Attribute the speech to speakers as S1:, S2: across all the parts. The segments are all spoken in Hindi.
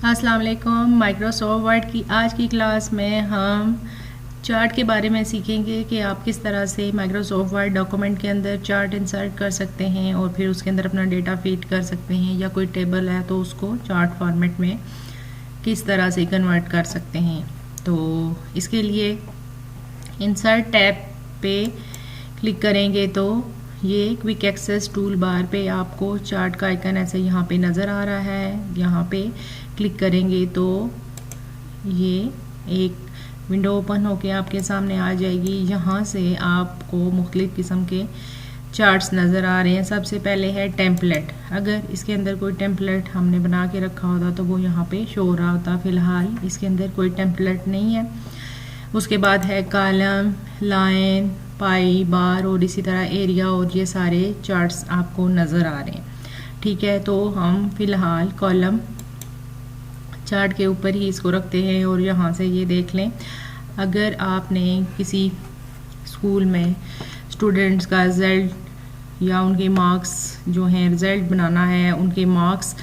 S1: अस्सलाम वालेकुम। माइक्रोसॉफ्ट वर्ड की आज की क्लास में हम चार्ट के बारे में सीखेंगे कि आप किस तरह से माइक्रोसॉफ्ट वर्ड डॉक्यूमेंट के अंदर चार्ट इंसर्ट कर सकते हैं और फिर उसके अंदर अपना डेटा फीड कर सकते हैं, या कोई टेबल है तो उसको चार्ट फॉर्मेट में किस तरह से कन्वर्ट कर सकते हैं। तो इसके लिए इंसर्ट टैब पे क्लिक करेंगे तो ये क्विक एक्सेस टूल बार पे आपको चार्ट का आइकन ऐसे यहाँ पे नज़र आ रहा है। यहाँ पे क्लिक करेंगे तो ये एक विंडो ओपन होके आपके सामने आ जाएगी। यहाँ से आपको मुख्तलिफ़ किस्म के चार्ट्स नज़र आ रहे हैं। सबसे पहले है टेम्पलेट। अगर इसके अंदर कोई टेम्पलेट हमने बना के रखा होता तो वो यहाँ पे शो हो रहा होता। फ़िलहाल इसके अंदर कोई टेम्पलेट नहीं है। उसके बाद है कॉलम, लाइन, पाई, बार और इसी तरह एरिया, और ये सारे चार्ट्स आपको नज़र आ रहे हैं। ठीक है, तो हम फ़िलहाल कॉलम चार्ट के ऊपर ही इसको रखते हैं और यहाँ से ये देख लें, अगर आपने किसी स्कूल में स्टूडेंट्स का रिज़ल्ट या उनके मार्क्स जो हैं रिज़ल्ट बनाना है, उनके मार्क्स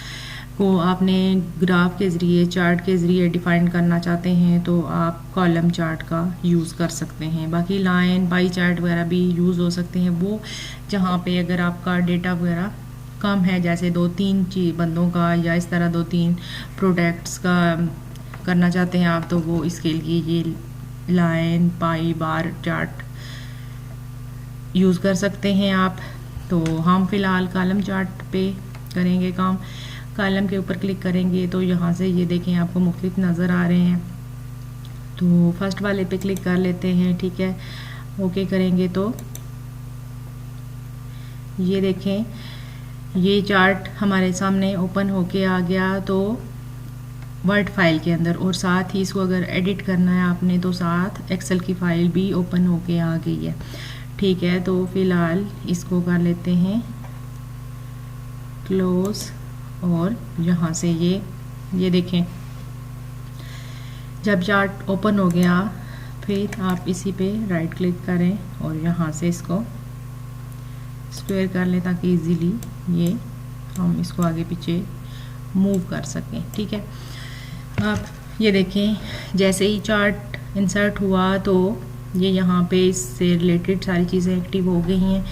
S1: को आपने ग्राफ के ज़रिए चार्ट के ज़रिए डिफ़ाइन करना चाहते हैं तो आप कॉलम चार्ट का यूज़ कर सकते हैं। बाकी लाइन, पाई चार्ट वगैरह भी यूज़ हो सकते हैं, वो जहाँ पे अगर आपका डेटा वगैरह कम है, जैसे 2-3 बंदों का या इस तरह 2-3 प्रोडक्ट्स का करना चाहते हैं आप, तो वो इसके लिए ये लाइन, पाई, बार चार्ट यूज़ कर सकते हैं आप। तो हम फ़िलहाल कॉलम चार्ट पे करेंगे काम। कॉलम के ऊपर क्लिक करेंगे तो यहाँ से ये देखें आपको मुख्तलिफ नज़र आ रहे हैं। तो फर्स्ट वाले पे क्लिक कर लेते हैं। ठीक है, ओके करेंगे तो ये देखें ये चार्ट हमारे सामने ओपन होके आ गया तो वर्ड फाइल के अंदर, और साथ ही इसको अगर एडिट करना है आपने तो साथ एक्सेल की फ़ाइल भी ओपन होके आ गई है। ठीक है, तो फ़िलहाल इसको कर लेते हैं क्लोज़, और यहाँ से ये देखें जब चार्ट ओपन हो गया फिर आप इसी पे राइट क्लिक करें और यहाँ से इसको स्क्वायर कर लें ताकि इजीली ये हम इसको आगे पीछे मूव कर सकें। ठीक है, अब ये देखें जैसे ही चार्ट इंसर्ट हुआ तो ये यहाँ पे इससे रिलेटेड सारी चीज़ें एक्टिव हो गई हैं।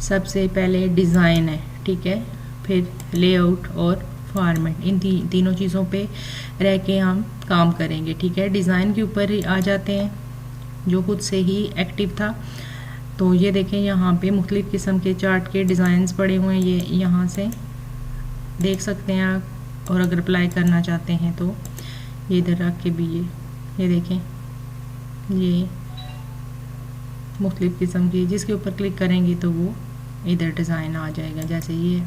S1: सबसे पहले डिज़ाइन है, ठीक है, फिर लेआउट और फॉर्मेट, इन तीनों चीज़ों पे रह के हम काम करेंगे। ठीक है, डिज़ाइन के ऊपर आ जाते हैं जो खुद से ही एक्टिव था। तो ये देखें यहाँ पे मुख्तलिफ़ किस्म के चार्ट के डिज़ाइंस पड़े हुए हैं, ये यहाँ से देख सकते हैं आप। और अगर अप्लाई करना चाहते हैं तो ये इधर रख के भी ये देखें ये मुख्तलिफ़ किस्म की, जिसके ऊपर क्लिक करेंगे तो वो इधर डिज़ाइन आ जाएगा जैसे ये।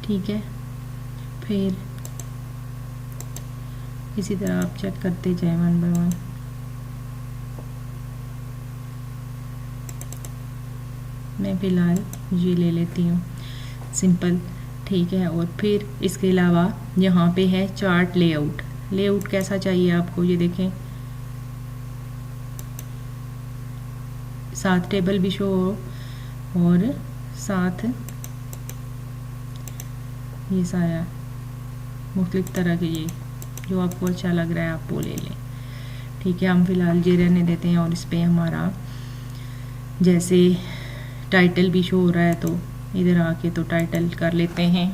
S1: ठीक है, फिर इसी तरह आप चेक करते जाएं वन बाय वन। मैं फ़िलहाल ये ले लेती हूँ सिंपल। ठीक है, और फिर इसके अलावा यहाँ पे है चार्ट लेआउट। लेआउट कैसा चाहिए आपको, ये देखें साथ टेबल भी शो हो और साथ ये सारा मुख्तलिफ तरह के, ये जो आपको अच्छा लग रहा है आप वो ले लें। ठीक है, हम फ़िलहाल ये रहने देते हैं और इस पर हमारा जैसे टाइटल भी शो हो रहा है तो इधर आके तो टाइटल कर लेते हैं।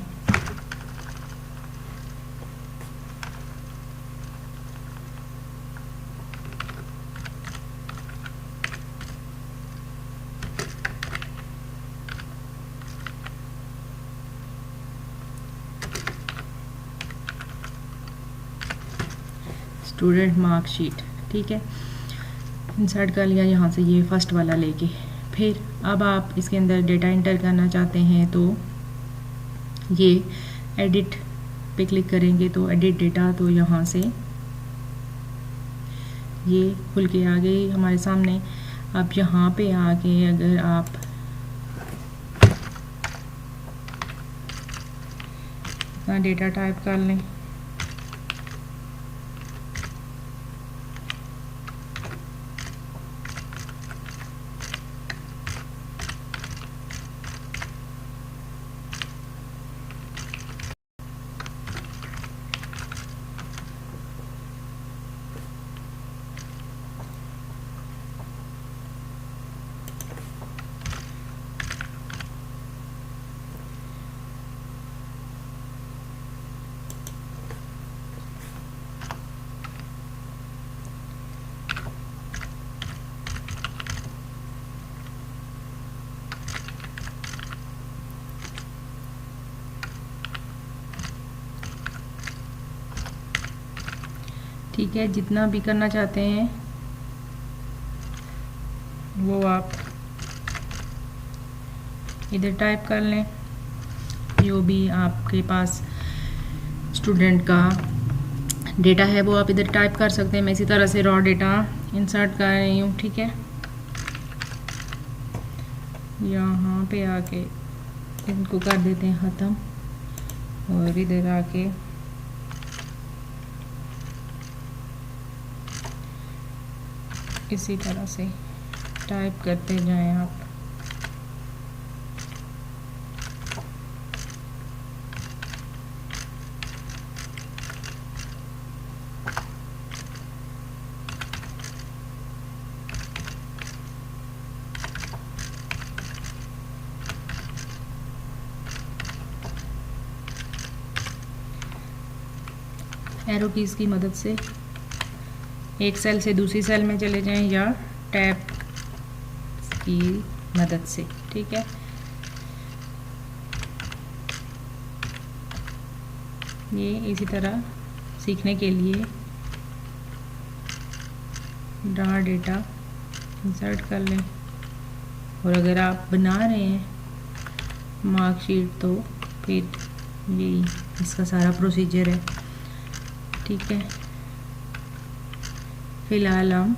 S1: Student marksheet. ठीक है, इंसर्ट कर लिया यहाँ से ये फर्स्ट वाला लेके। फिर अब आप इसके अंदर डेटा इंटर करना चाहते हैं तो ये एडिट पे क्लिक करेंगे तो एडिट डेटा, तो यहाँ से ये खुल के आ गई हमारे सामने। अब यहाँ पे आके अगर आप अपना डेटा टाइप कर लें ठीक है, जितना भी करना चाहते हैं वो आप इधर टाइप कर लें। जो भी आपके पास स्टूडेंट का डेटा है वो आप इधर टाइप कर सकते हैं। मैं इसी तरह से रॉ डेटा इंसर्ट कर रही हूँ। ठीक है, यहाँ पे आके इनको कर देते हैं ख़त्म और इधर आके इसी तरह से टाइप करते जाएं आप। एरो कीज़ की मदद से एक सेल से दूसरी सेल में चले जाएं या टैब की मदद से। ठीक है, ये इसी तरह सीखने के लिए रॉ डेटा इंसर्ट कर लें। और अगर आप बना रहे हैं मार्कशीट तो फिर ये इसका सारा प्रोसीजर है। ठीक है, फ़िलहाल हम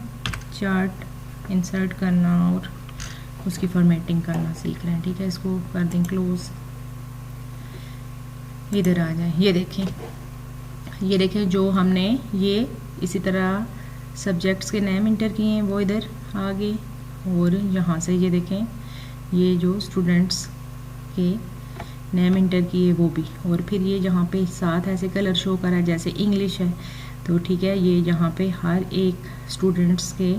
S1: चार्ट इंसर्ट करना और उसकी फॉर्मेटिंग करना सीख रहे हैं। ठीक है, इसको कर दें क्लोज। इधर आ जाए, ये देखें जो हमने ये इसी तरह सब्जेक्ट्स के नेम इंटर किए हैं वो इधर आ गए। और यहाँ से ये देखें ये जो स्टूडेंट्स के नेम इंटर किए वो भी। और फिर ये जहाँ पे साथ ऐसे कलर शो करा है जैसे इंग्लिश है तो ठीक है, ये यहाँ पे हर एक स्टूडेंट्स के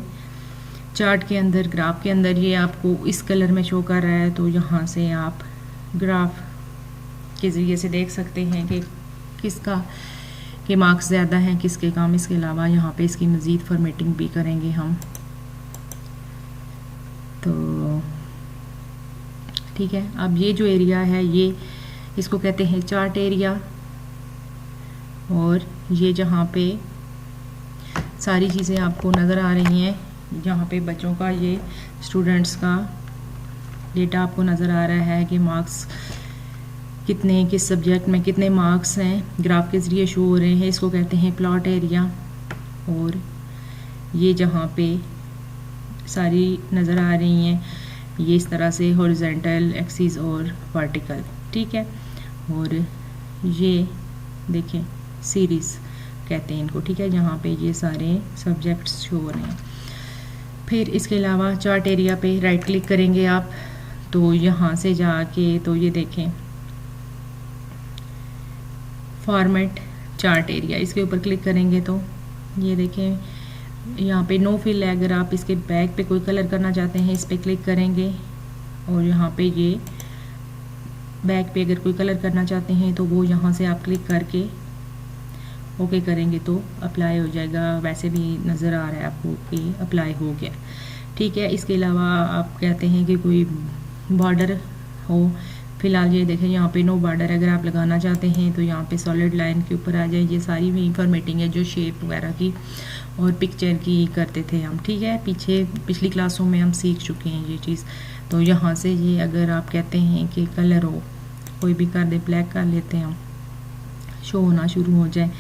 S1: चार्ट के अंदर ग्राफ के अंदर ये आपको इस कलर में शो कर रहा है। तो यहाँ से आप ग्राफ के ज़रिए से देख सकते हैं कि किसका के मार्क्स ज़्यादा हैं किसके कम। इसके अलावा यहाँ पे इसकी मज़ीद फॉर्मेटिंग भी करेंगे हम। तो ठीक है, अब ये जो एरिया है ये इसको कहते हैं चार्ट एरिया। और ये जहाँ पे सारी चीज़ें आपको नज़र आ रही हैं, जहाँ पे बच्चों का ये स्टूडेंट्स का डेटा आपको नज़र आ रहा है कि मार्क्स कितने किस सब्जेक्ट में कितने मार्क्स हैं ग्राफ के ज़रिए शो हो रहे हैं, इसको कहते हैं प्लॉट एरिया। और ये जहाँ पे सारी नज़र आ रही हैं ये इस तरह से हॉरिजॉन्टल एक्सिस और वर्टिकल। ठीक है, और ये देखें सीरीज़ कहते हैं इनको। ठीक है, जहाँ पे ये सारे सब्जेक्ट्स शो हो रहे हैं। फिर इसके अलावा चार्ट एरिया पे राइट क्लिक करेंगे आप तो यहाँ से जाके तो ये देखें फॉर्मेट चार्ट एरिया, इसके ऊपर क्लिक करेंगे तो ये देखें यहाँ पे नो फिल है। अगर आप इसके बैक पे कोई कलर करना चाहते हैं इस पर क्लिक करेंगे और यहाँ पे ये बैक पे अगर कोई कलर करना चाहते हैं तो वो यहाँ से आप क्लिक करके ओके करेंगे तो अप्लाई हो जाएगा। वैसे भी नज़र आ रहा है आपको कि अप्लाई हो गया। ठीक है, इसके अलावा आप कहते हैं कि कोई बॉर्डर हो, फ़िलहाल ये देखें यहाँ पे नो बॉर्डर। अगर आप लगाना चाहते हैं तो यहाँ पे सॉलिड लाइन के ऊपर आ जाए। ये सारी भी फॉर्मेटिंग है जो शेप वगैरह की और पिक्चर की करते थे हम। ठीक है, पिछली क्लासों में हम सीख चुके हैं ये चीज़। तो यहाँ से ये अगर आप कहते हैं कि कलर हो कोई भी कर दे, ब्लैक कर लेते हैं हम, शो होना शुरू हो जाए।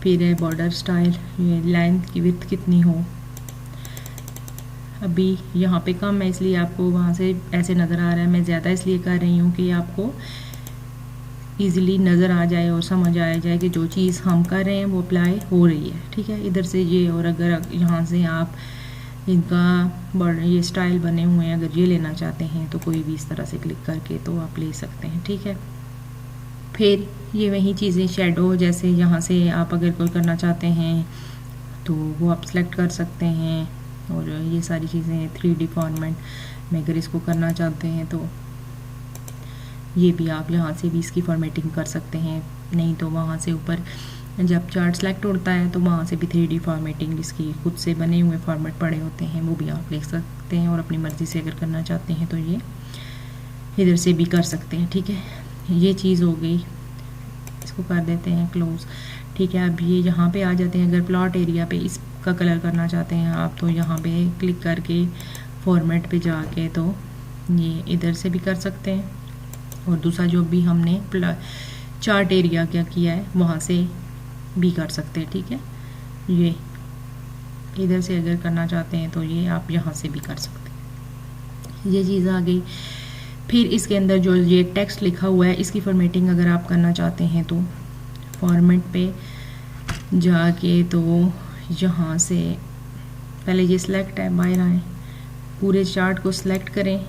S1: फिर बॉर्डर स्टाइल, ये लाइन की विड्थ कितनी हो। अभी यहाँ पे कम है इसलिए आपको वहाँ से ऐसे नज़र आ रहा है। मैं ज़्यादा इसलिए कर रही हूँ कि आपको ईज़िली नज़र आ जाए और समझ आ जाए कि जो चीज़ हम कर रहे हैं वो अप्लाई हो रही है। ठीक है, इधर से ये। और अगर यहाँ से आप इनका ये स्टाइल बने हुए हैं अगर ये लेना चाहते हैं तो कोई भी इस तरह से क्लिक करके तो आप ले सकते हैं। ठीक है, फिर ये वही चीज़ें शेडो जैसे यहाँ से आप अगर कोई करना चाहते हैं तो वो आप सेलेक्ट कर सकते हैं। और ये सारी चीज़ें 3D फॉर्मेट में अगर इसको करना चाहते हैं तो ये भी आप यहाँ से भी इसकी फॉर्मेटिंग कर सकते हैं। नहीं तो वहाँ से ऊपर जब चार्ट सेलेक्ट होता है तो वहाँ से भी 3D फॉर्मेटिंग इसकी खुद से बने हुए फॉर्मेट पड़े होते हैं वो भी आप लिख सकते हैं। और अपनी मर्ज़ी से अगर करना चाहते हैं तो ये इधर से भी कर सकते हैं। ठीक है, ये चीज़ हो गई, इसको कर देते हैं क्लोज। ठीक है। अब ये यहाँ पे आ जाते हैं, अगर प्लॉट एरिया पे इसका कलर करना चाहते हैं आप तो यहाँ पे क्लिक करके फॉर्मेट पे जाके तो ये इधर से भी कर सकते हैं, और दूसरा जो भी हमने चार्ट एरिया क्या किया है वहाँ से भी कर सकते हैं। ठीक है, ये इधर से अगर करना चाहते हैं तो ये आप यहाँ से भी कर सकते हैं। ये चीज़ आ गई। फिर इसके अंदर जो ये टेक्स्ट लिखा हुआ है इसकी फॉर्मेटिंग अगर आप करना चाहते हैं तो फॉर्मेट पे जाके तो यहाँ से पहले ये सिलेक्ट है, बाहर आए, पूरे चार्ट को सिलेक्ट करें,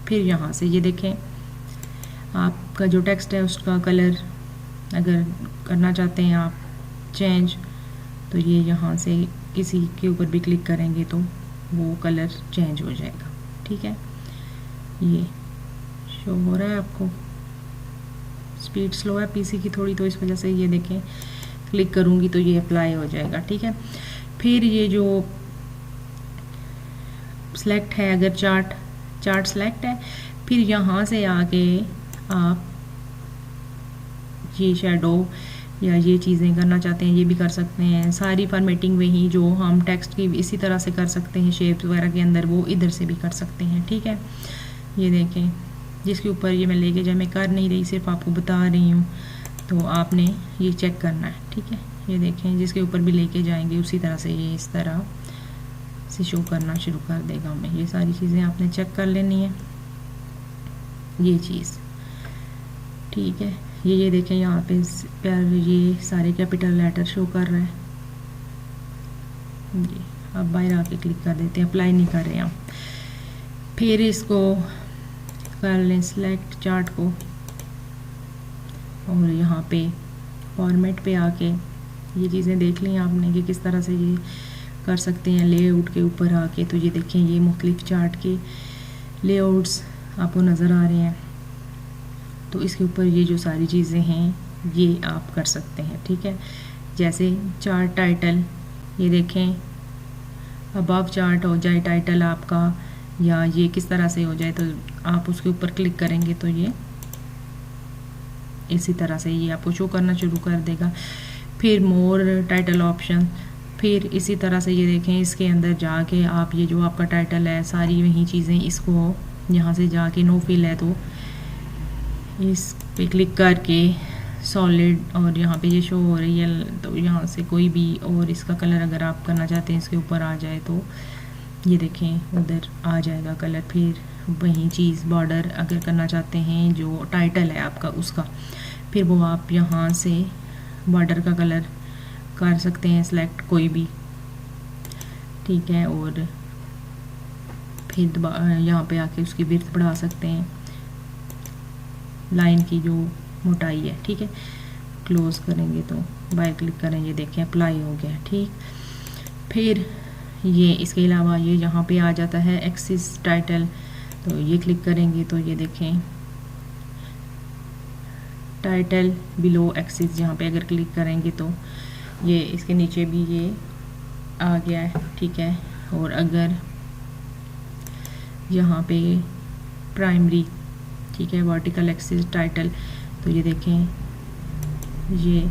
S1: फिर यहाँ से ये देखें आपका जो टेक्स्ट है उसका कलर अगर करना चाहते हैं आप चेंज, तो ये यहाँ से किसी के ऊपर भी क्लिक करेंगे तो वो कलर चेंज हो जाएगा। ठीक है, ये शो हो रहा है आपको, स्पीड स्लो है पीसी की थोड़ी, तो इस वजह से ये देखें क्लिक करूँगी तो ये अप्लाई हो जाएगा। ठीक है, फिर ये जो सेलेक्ट है, अगर चार्ट सेलेक्ट है, फिर यहाँ से आके आप ये शेडो या ये चीज़ें करना चाहते हैं ये भी कर सकते हैं। सारी फॉर्मेटिंग वही जो हम टेक्स्ट की इसी तरह से कर सकते हैं शेप्स वगैरह के अंदर, वो इधर से भी कर सकते हैं। ठीक है, ये देखें जिसके ऊपर ये मैं लेके जाए, मैं कर नहीं रही, सिर्फ आपको बता रही हूँ, तो आपने ये चेक करना है। ठीक है, ये देखें जिसके ऊपर भी लेके जाएंगे उसी तरह से ये इस तरह से शो करना शुरू कर देगा हमें। ये सारी चीज़ें आपने चेक कर लेनी है, ये चीज़। ठीक है, ये देखें यहाँ पे ये सारे कैपिटल लेटर शो कर रहा है जी। अब बाहर आके क्लिक कर देते हैं, अप्लाई नहीं कर रहे हैं हम। फिर इसको कर लें सिलेक्ट चार्ट को, और यहाँ पे फॉर्मेट पे आके ये चीज़ें देख ली आपने कि किस तरह से ये कर सकते हैं। लेआउट के ऊपर आके तो ये देखें ये मुख्तलिफ चार्ट के लेआउट्स आपको नज़र आ रहे हैं, तो इसके ऊपर ये जो सारी चीज़ें हैं ये आप कर सकते हैं। ठीक है, जैसे चार्ट टाइटल, ये देखें अबव चार्ट हो जाए टाइटल आपका, या ये किस तरह से हो जाए, तो आप उसके ऊपर क्लिक करेंगे तो ये इसी तरह से ये आपको शो करना शुरू कर देगा। फिर मोर टाइटल ऑप्शन, फिर इसी तरह से ये देखें इसके अंदर जाके आप ये जो आपका टाइटल है सारी वही चीज़ें, इसको यहाँ से जाके नो फिल है तो इस पे क्लिक करके सॉलिड, और यहाँ पे ये शो हो रही है, तो यहाँ से कोई भी और इसका कलर अगर आप करना चाहते हैं इसके ऊपर आ जाए तो ये देखें उधर आ जाएगा कलर। फिर वही चीज़ बॉर्डर अगर करना चाहते हैं जो टाइटल है आपका उसका, फिर वो आप यहाँ से बॉर्डर का कलर कर सकते हैं सिलेक्ट कोई भी। ठीक है, और फिर यहाँ पे आके उसकी विड्थ बढ़ा सकते हैं, लाइन की जो मोटाई है। ठीक है, क्लोज करेंगे तो बाय क्लिक करेंगे, देखें अप्लाई हो गया। ठीक, फिर ये इसके अलावा ये यहाँ पे आ जाता है एक्सिस टाइटल, तो ये क्लिक करेंगे तो ये देखें टाइटल बिलो एक्सिस, यहाँ पे अगर क्लिक करेंगे तो ये इसके नीचे भी ये आ गया है। ठीक है, और अगर यहाँ पे प्राइमरी, ठीक है, वर्टिकल एक्सिस टाइटल, तो ये देखें ये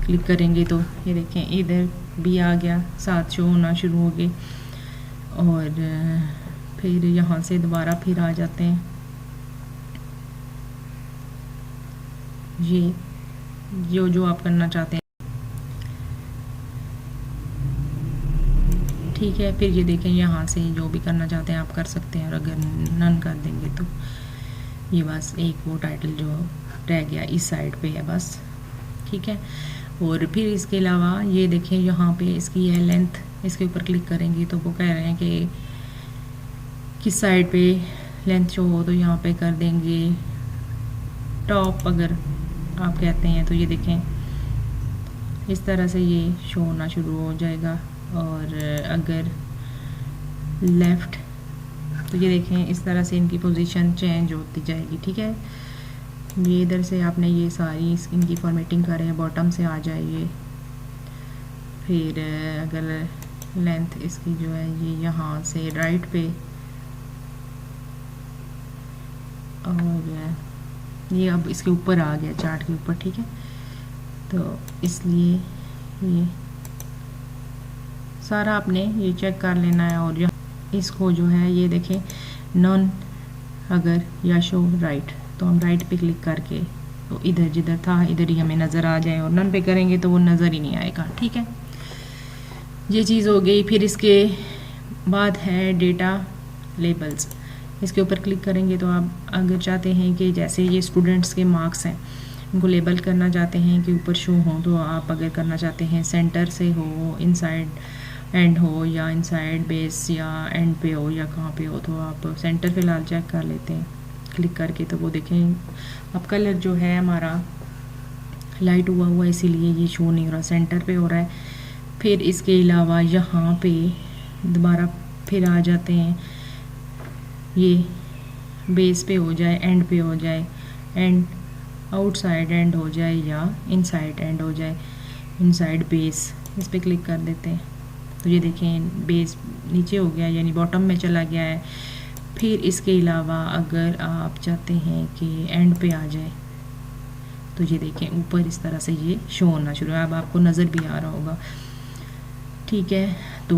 S1: क्लिक करेंगे तो ये देखें इधर भी आ गया, साथ शो होना शुरू हो गए। और फिर यहाँ से दोबारा फिर आ जाते हैं, ये जो आप करना चाहते हैं। ठीक है, फिर ये देखें यहाँ से जो भी करना चाहते हैं आप कर सकते हैं, और अगर नन कर देंगे तो ये बस एक वो टाइटल जो रह गया इस साइड पे है बस। ठीक है, और फिर इसके अलावा ये देखें यहाँ पे इसकी है लेंथ, इसके ऊपर क्लिक करेंगे तो वो कह रहे हैं कि किस साइड पे लेंथ शो हो, तो यहाँ पे कर देंगे टॉप अगर आप कहते हैं, तो ये देखें इस तरह से ये शो होना शुरू हो जाएगा। और अगर लेफ़्ट, तो ये देखें इस तरह से इनकी पोजीशन चेंज होती जाएगी। ठीक है, ये इधर से आपने ये सारी इनकी फॉर्मेटिंग करें, बॉटम से आ जाइए। फिर अगर लेंथ इसकी जो है ये यहाँ से राइट पे, और ये अब इसके ऊपर आ गया चार्ट के ऊपर। ठीक है, तो इसलिए ये सारा आपने ये चेक कर लेना है। और इसको जो है ये देखें नॉन अगर या शो राइट, तो हम राइट पे क्लिक करके तो इधर जिधर था इधर ही हमें नज़र आ जाए, और नन पे करेंगे तो वो नज़र ही नहीं आएगा। ठीक है, ये चीज़ हो गई। फिर इसके बाद है डेटा लेबल्स। इसके ऊपर क्लिक करेंगे तो आप अगर चाहते हैं कि जैसे ये स्टूडेंट्स के मार्क्स हैं इनको लेबल करना चाहते हैं कि ऊपर शो हो, तो आप अगर करना चाहते हैं सेंटर से हो, इनसाइड एंड हो, या इनसाइड बेस या एंड पे हो, या कहाँ पे हो, तो आप सेंटर फ़िलहाल चेक कर लेते हैं क्लिक करके। तो वो देखें अब कलर जो है हमारा लाइट हुआ हुआ इसीलिए ये शो नहीं हो रहा, सेंटर पे हो रहा है। फिर इसके अलावा यहाँ पे दोबारा फिर आ जाते हैं, ये बेस पे हो जाए, एंड पे हो जाए, एंड आउटसाइड एंड हो जाए, या इनसाइड एंड हो जाए, इनसाइड बेस, इस पर क्लिक कर देते हैं। तो ये देखें बेस नीचे हो गया यानी बॉटम में चला गया है। फिर इसके अलावा अगर आप चाहते हैं कि एंड पे आ जाए तो ये देखें ऊपर इस तरह से ये शो होना शुरू है, अब आपको नज़र भी आ रहा होगा। ठीक है, तो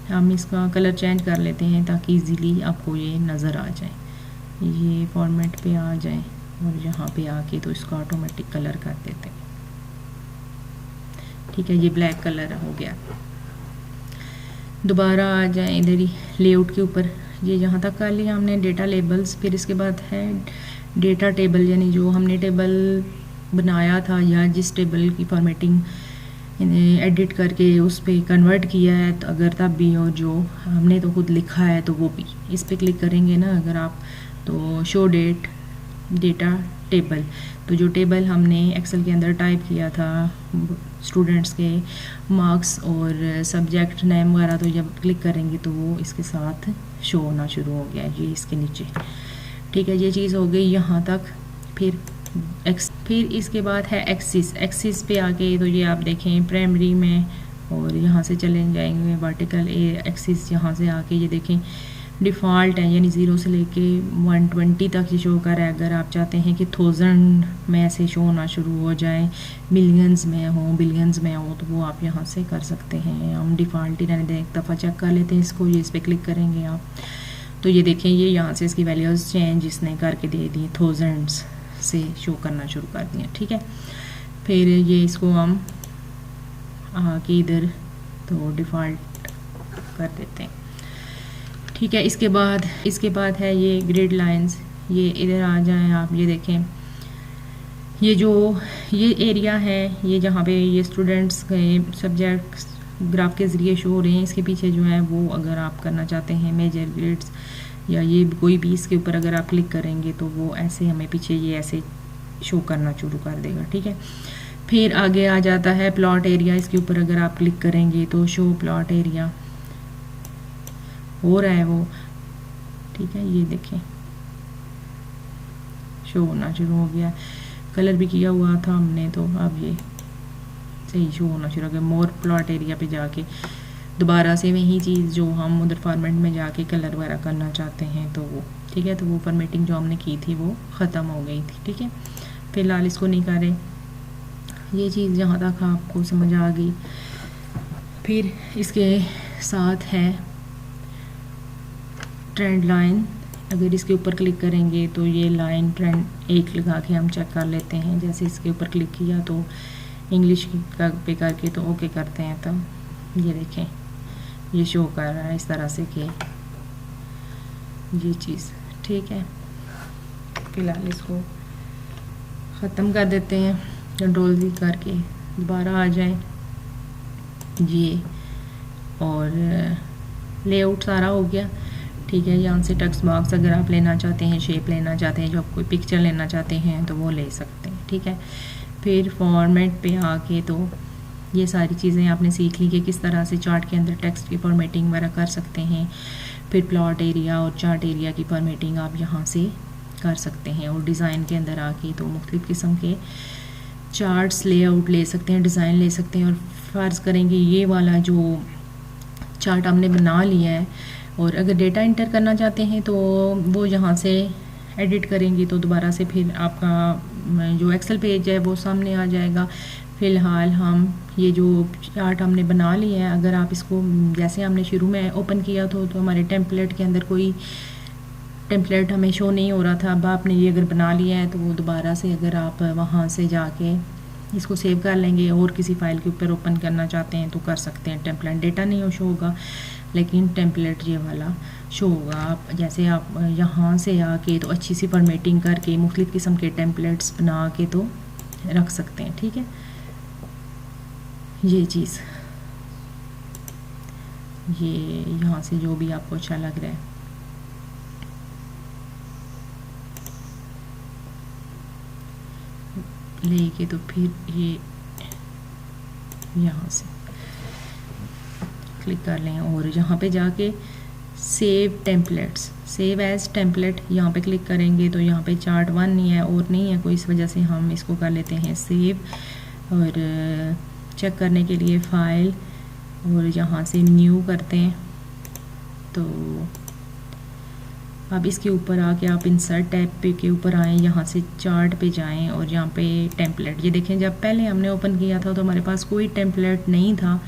S1: हम इसका कलर चेंज कर लेते हैं ताकि इजीली आपको ये नज़र आ जाए। ये फॉर्मेट पे आ जाए और यहाँ पे आके तो इसका ऑटोमेटिक कलर कर देते हैं। ठीक है, ये ब्लैक कलर हो गया। दोबारा आ जाए इधर ही लेआउट के ऊपर, ये यहाँ तक कर लिया हमने डेटा लेबल्स। फिर इसके बाद है डेटा टेबल, यानी जो हमने टेबल बनाया था या जिस टेबल की फॉर्मेटिंग एडिट करके उस पर कन्वर्ट किया है, तो अगर तब भी और जो हमने तो खुद लिखा है तो वो भी इस पर क्लिक करेंगे ना अगर आप, तो शो डेट डेटा टेबल, तो जो टेबल हमने एक्सेल के अंदर टाइप किया था स्टूडेंट्स के मार्क्स और सब्जेक्ट नेम वगैरह, तो जब क्लिक करेंगे तो वो इसके साथ शो होना शुरू हो गया ये इसके नीचे। ठीक है, ये चीज़ हो गई यहाँ तक। फिर इसके बाद है एक्सिस पे आके, तो ये आप देखें प्राइमरी में, और यहाँ से चले जाएंगे वर्टिकल एक्सिस, यहाँ से आके ये देखें डिफ़ॉल्ट है यानी 0 से लेके 120 तक ये शो कर रहा है। अगर आप चाहते हैं कि 1000 में ऐसे शो होना शुरू हो जाए, मिलियंस में हो, बिलियंस में हो, तो वो आप यहाँ से कर सकते हैं। हम डिफ़ॉल्ट ही रहने दें, एक दफ़ा चेक कर लेते हैं इसको। ये इस पर क्लिक करेंगे आप तो ये देखें ये यहाँ से इसकी वैल्यूज़ चेंज इसने करके दे दी, थाउजेंड्स से शो करना शुरू कर दिया। ठीक है, फिर ये इसको हम आके इधर तो डिफ़ॉल्ट कर देते हैं। ठीक है, इसके बाद है ये ग्रिड लाइंस, ये इधर आ जाएं आप, ये देखें ये जो ये एरिया है, ये जहाँ पे ये स्टूडेंट्स के सब्जेक्ट्स ग्राफ के ज़रिए शो हो रहे हैं, इसके पीछे जो है वो अगर आप करना चाहते हैं मेजर ग्रिड्स या ये कोई भी इसके ऊपर अगर आप क्लिक करेंगे तो वो ऐसे हमें पीछे ये ऐसे शो करना शुरू कर देगा। ठीक है, फिर आगे आ जाता है प्लॉट एरिया, इसके ऊपर अगर आप क्लिक करेंगे तो शो प्लॉट एरिया हो रहा है वो। ठीक है, ये देखें शो होना शुरू हो गया, कलर भी किया हुआ था हमने तो अब ये सही शो होना शुरू हो गया। मोर प्लॉट एरिया पे जाके दोबारा से वही चीज़ जो हम उधर फॉर्मेट में जाके कलर वगैरह करना चाहते हैं तो वो ठीक है, तो वो फॉर्मेटिंग जो हमने की थी वो ख़त्म हो गई थी। ठीक है, फ़िलहाल इसको नहीं करें, ये चीज़ जहाँ तक आपको समझ आ गई। फिर इसके साथ है ट्रेंड लाइन, अगर इसके ऊपर क्लिक करेंगे तो ये लाइन ट्रेंड 1 लगा के हम चेक कर लेते हैं। जैसे इसके ऊपर क्लिक किया तो इंग्लिश पे करके तो ओके करते हैं, तो ये देखें ये शो कर रहा है इस तरह से कि ये चीज़। ठीक है, फिलहाल इसको ख़त्म कर देते हैं, कंट्रोल वी करके दोबारा आ जाए ये, और लेआउट सारा हो गया। ठीक है, यहाँ से टेक्स्ट बॉक्स अगर आप लेना चाहते हैं, शेप लेना चाहते हैं, जो आप कोई पिक्चर लेना चाहते हैं तो वो ले सकते हैं। ठीक है, फिर फॉर्मेट पे आके तो ये सारी चीज़ें आपने सीख ली कि किस तरह से चार्ट के अंदर टेक्स्ट की फॉर्मेटिंग वगैरह कर सकते हैं। फिर प्लॉट एरिया और चार्ट एरिया की फॉर्मेटिंग आप यहाँ से कर सकते हैं, और डिज़ाइन के अंदर आके तो मुख्तलिफ़ किस्म के चार्ट्स लेआउट ले सकते हैं, डिज़ाइन ले सकते हैं। और फ़र्ज़ करेंगे ये वाला जो चार्ट हमने बना लिया है, और अगर डेटा इंटर करना चाहते हैं तो वो यहाँ से एडिट करेंगी तो दोबारा से फिर आपका जो एक्सेल पेज है वो सामने आ जाएगा। फ़िलहाल हम ये जो चार्ट हमने बना लिया है, अगर आप इसको जैसे हमने शुरू में ओपन किया तो हमारे टेम्पलेट के अंदर कोई टेम्पलेट हमें शो नहीं हो रहा था। अब आपने ये अगर बना लिया है तो वो दोबारा से अगर आप वहाँ से जाके इसको सेव कर लेंगे और किसी फाइल के ऊपर ओपन करना चाहते हैं तो कर सकते हैं। टेम्पलेट डेटा नहीं शो होगा लेकिन टेम्पलेट ये वाला शो होगा। आप जैसे आप यहाँ से आके तो अच्छी सी फॉर्मेटिंग करके मुख्तलिफ़ किस्म के टेम्पलेट्स बना के तो रख सकते हैं। ठीक है, ये चीज़ ये यहाँ से जो भी आपको अच्छा लग रहा है लेके तो फिर ये यहाँ से क्लिक कर लें और यहाँ पे जाके save templates, save as template यहाँ पे क्लिक करेंगे तो यहाँ पे चार्ट 1 नहीं है और नहीं है कोई, इस वजह से हम इसको कर लेते हैं सेव। और चेक करने के लिए फ़ाइल और यहाँ से न्यू करते हैं तो अब इसके ऊपर आके आप इंसर्ट टैब पे के ऊपर आएँ, यहाँ से चार्ट पे जाएं और यहाँ पे टेम्पलेट, ये देखें जब पहले हमने ओपन किया था तो हमारे पास कोई टेम्पलेट नहीं था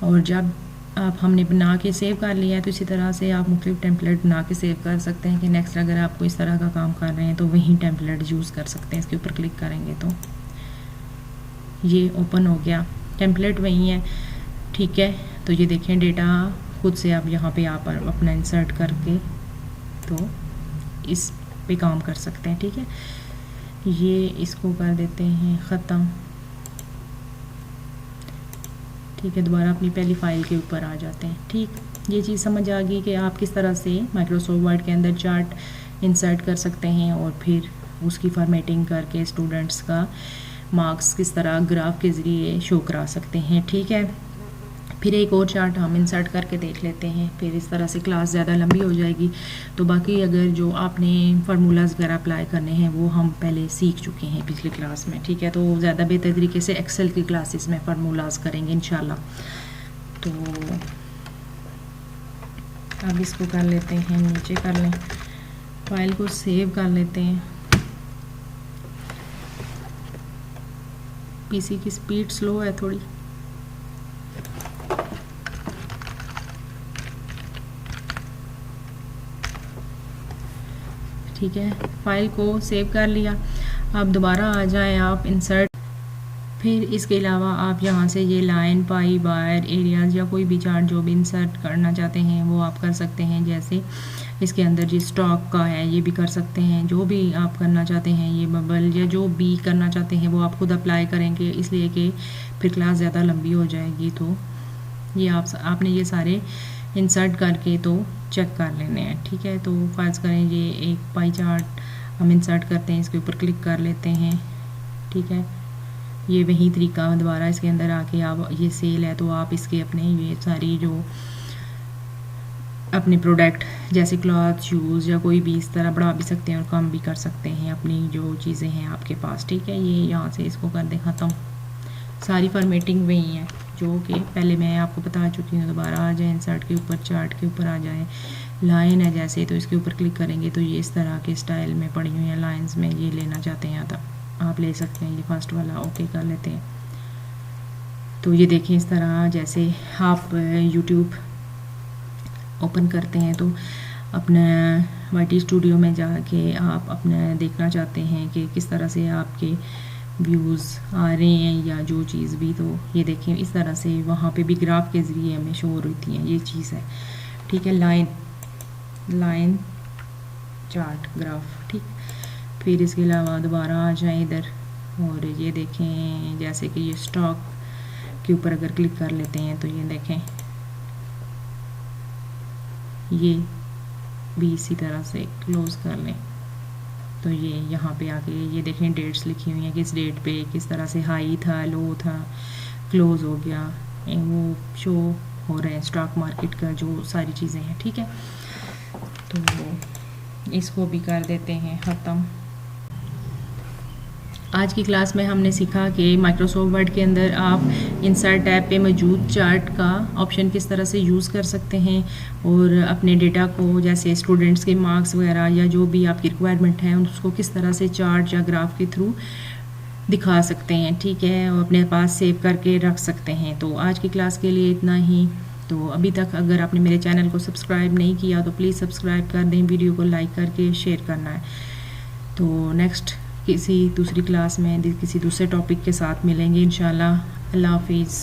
S1: और जब आप हमने बना के सेव कर लिया है तो इसी तरह से आप मुख्तलिफ टेम्पलेट बना के सेव कर सकते हैं कि नेक्स्ट अगर आपको इस तरह का काम कर रहे हैं तो वही टेम्पलेट यूज़ कर सकते हैं। इसके ऊपर क्लिक करेंगे तो ये ओपन हो गया, टेम्पलेट वही है। ठीक है, तो ये देखें डेटा खुद से आप यहाँ पे आप अपना इंसर्ट करके तो इस पे काम कर सकते हैं। ठीक है, ये इसको कर देते हैं ख़त्म। ठीक है, दोबारा अपनी पहली फ़ाइल के ऊपर आ जाते हैं। ठीक, ये चीज़ समझ आ गई कि आप किस तरह से माइक्रोसॉफ्ट वर्ड के अंदर चार्ट इंसर्ट कर सकते हैं और फिर उसकी फॉर्मेटिंग करके स्टूडेंट्स का मार्क्स किस तरह ग्राफ के ज़रिए शो करा सकते हैं। ठीक है, फिर एक और चार्ट हम इंसर्ट करके देख लेते हैं, फिर इस तरह से क्लास ज़्यादा लंबी हो जाएगी। तो बाकी अगर जो आपने फार्मूलाज वगैरह अप्लाई करने हैं वो हम पहले सीख चुके हैं पिछली क्लास में। ठीक है, तो ज़्यादा बेहतर तरीके से एक्सेल की क्लासेस में फार्मूलाज करेंगे इंशाल्लाह। तो अब इसको कर लेते हैं, नीचे कर लें, फाइल को सेव कर लेते हैं। पीसी की स्पीड स्लो है थोड़ी। ठीक है, फाइल को सेव कर लिया। अब दोबारा आ जाएं आप इंसर्ट, फिर इसके अलावा आप यहाँ से ये लाइन, पाई, बार, एरियाज़ या कोई भी चार्ट जो भी इंसर्ट करना चाहते हैं वो आप कर सकते हैं। जैसे इसके अंदर जो स्टॉक का है ये भी कर सकते हैं, जो भी आप करना चाहते हैं, ये बबल या जो भी करना चाहते हैं वो आप खुद अप्लाई करेंगे, इसलिए कि फिर क्लास ज़्यादा लंबी हो जाएगी। तो ये आपने ये सारे इंसर्ट करके तो चेक कर लेने हैं। ठीक है, तो फर्ज करें ये एक पाई चार्ट हम इंसर्ट करते हैं, इसके ऊपर क्लिक कर लेते हैं। ठीक है, ये वही तरीका दोबारा इसके अंदर आके आप ये सेल है तो आप इसके अपने ये सारी जो अपने प्रोडक्ट जैसे क्लॉथ, शूज़ या कोई भी इस तरह बढ़ा भी सकते हैं और कम भी कर सकते हैं अपनी जो चीज़ें हैं आपके पास। ठीक है, ये यहाँ से इसको कर दें ख़त्म। सारी फॉर्मेटिंग वही है जो कि पहले मैं आपको बता चुकी हूँ। दोबारा आ जाए इंसर्ट के ऊपर, चार्ट के ऊपर आ जाए, लाइन है जैसे तो इसके ऊपर क्लिक करेंगे तो ये इस तरह के स्टाइल में पड़ी हुई हैं लाइंस में, ये लेना चाहते हैं तो आप ले सकते हैं। ये फर्स्ट वाला ओके कर लेते हैं। तो ये देखें इस तरह जैसे आप यूट्यूब ओपन करते हैं तो अपना वाईटी स्टूडियो में जाके आप अपना देखना चाहते हैं कि किस तरह से आपके व्यूज़ आ रहे हैं या जो चीज़ भी, तो ये देखें इस तरह से वहाँ पे भी ग्राफ के ज़रिए हमें शो होती हैं ये चीज़ है। ठीक है, लाइन चार्ट ग्राफ। ठीक, फिर इसके अलावा दोबारा आ जाए इधर और ये देखें जैसे कि ये स्टॉक के ऊपर अगर क्लिक कर लेते हैं तो ये देखें ये भी इसी तरह से क्लोज़ कर लें तो ये यहाँ पे आके ये देखें डेट्स लिखी हुई हैं, किस डेट पे किस तरह से हाई था, लो था, क्लोज़ हो गया, वो शो हो रहे हैं स्टॉक मार्केट का जो सारी चीज़ें हैं। ठीक है, तो इसको भी कर देते हैं ख़त्म। आज की क्लास में हमने सीखा कि माइक्रोसॉफ्ट वर्ड के अंदर आप इंसर्ट टैब पे मौजूद चार्ट का ऑप्शन किस तरह से यूज़ कर सकते हैं और अपने डेटा को, जैसे स्टूडेंट्स के मार्क्स वगैरह या जो भी आपकी रिक्वायरमेंट है, उसको किस तरह से चार्ट या ग्राफ के थ्रू दिखा सकते हैं, ठीक है, और अपने पास सेव करके रख सकते हैं। तो आज की क्लास के लिए इतना ही। तो अभी तक अगर आपने मेरे चैनल को सब्सक्राइब नहीं किया तो प्लीज़ सब्सक्राइब कर दें, वीडियो को लाइक करके शेयर करना है। तो नेक्स्ट किसी दूसरी क्लास में किसी दूसरे टॉपिक के साथ मिलेंगे इंशाल्लाह। अल्लाह हाफिज़।